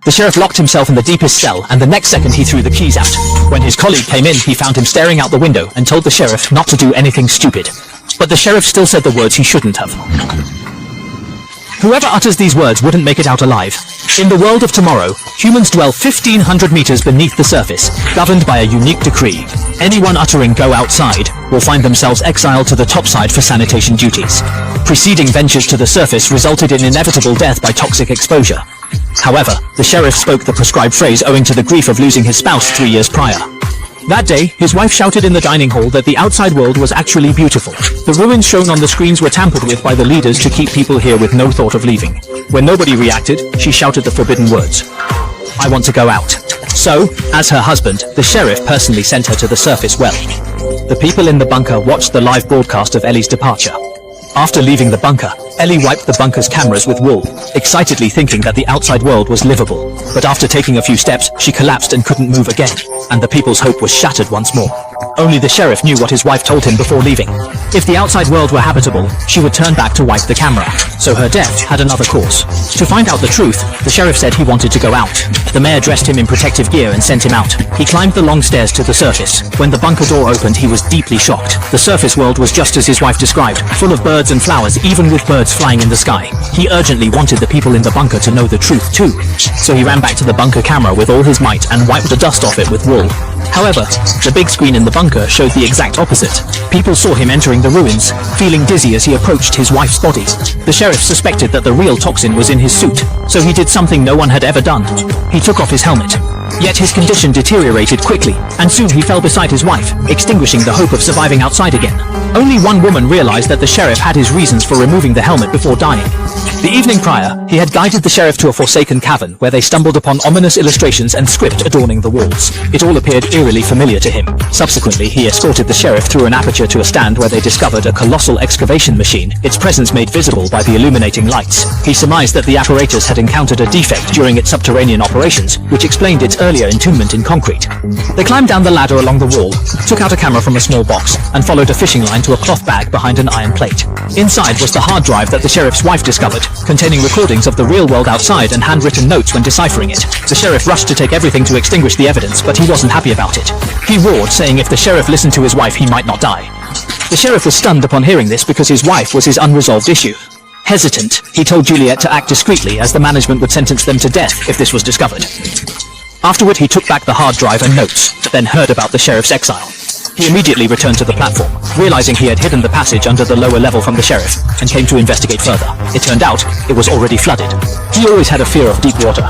The sheriff locked himself in the deepest cell, and the next second he threw the keys out. When his colleague came in, he found him staring out the window and told the sheriff not to do anything stupid. But the sheriff still said the words he shouldn't have. Whoever utters these words wouldn't make it out alive. In the world of tomorrow, humans dwell 1,500 meters beneath the surface, governed by a unique decree. Anyone uttering "go outside" will find themselves exiled to the topside for sanitation duties. Preceding ventures to the surface resulted in inevitable death by toxic exposure. However, the sheriff spoke the prescribed phrase owing to the grief of losing his spouse 3 years prior. That day, his wife shouted in the dining hall that the outside world was actually beautiful. The ruins shown on the screens were tampered with by the leaders to keep people here with no thought of leaving. When nobody reacted, she shouted the forbidden words. "I want to go out." So, as her husband, the sheriff personally sent her to the surface well. The people in the bunker watched the live broadcast of Ellie's departure. After leaving the bunker, Ellie wiped the bunker's cameras with wool, excitedly thinking that the outside world was livable. But after taking a few steps, she collapsed and couldn't move again, and the people's hope was shattered once more. Only the sheriff knew what his wife told him before leaving. If the outside world were habitable, she would turn back to wipe the camera. So her death had another cause. To find out the truth, the sheriff said he wanted to go out. The mayor dressed him in protective gear and sent him out. He climbed the long stairs to the surface. When the bunker door opened, he was deeply shocked. The surface world was just as his wife described, full of birds and flowers, even with birds flying in the sky. He urgently wanted the people in the bunker to know the truth too. So he ran back to the bunker camera with all his might and wiped the dust off it with wool. However, the big screen in the bunker showed the exact opposite. People saw him entering the ruins, feeling dizzy as he approached his wife's body. The sheriff suspected that the real toxin was in his suit, so he did something no one had ever done. He took off his helmet. Yet his condition deteriorated quickly, and soon he fell beside his wife, extinguishing the hope of surviving outside again. Only one woman realized that the sheriff had his reasons for removing the helmet before dying. The evening prior, he had guided the sheriff to a forsaken cavern where they stumbled upon ominous illustrations and script adorning the walls. It all appeared eerily familiar to him. Subsequently, he escorted the sheriff through an aperture to a stand where they discovered a colossal excavation machine, its presence made visible by the illuminating lights. He surmised that the apparatus had encountered a defect during its subterranean operations, which explained its earlier entombment in concrete. They climbed down the ladder along the wall, took out a camera from a small box, and followed a fishing line to a cloth bag behind an iron plate. Inside was the hard drive that the sheriff's wife discovered, containing recordings of the real world outside and handwritten notes when deciphering it. The sheriff rushed to take everything to extinguish the evidence, but he wasn't happy about it. He roared, saying if the sheriff listened to his wife, he might not die. The sheriff was stunned upon hearing this because his wife was his unresolved issue. Hesitant, he told Juliet to act discreetly as the management would sentence them to death if this was discovered. Afterward, he took back the hard drive and notes, then heard about the sheriff's exile. He immediately returned to the platform, realizing he had hidden the passage under the lower level from the sheriff, and came to investigate further. It turned out it was already flooded. He always had a fear of deep water,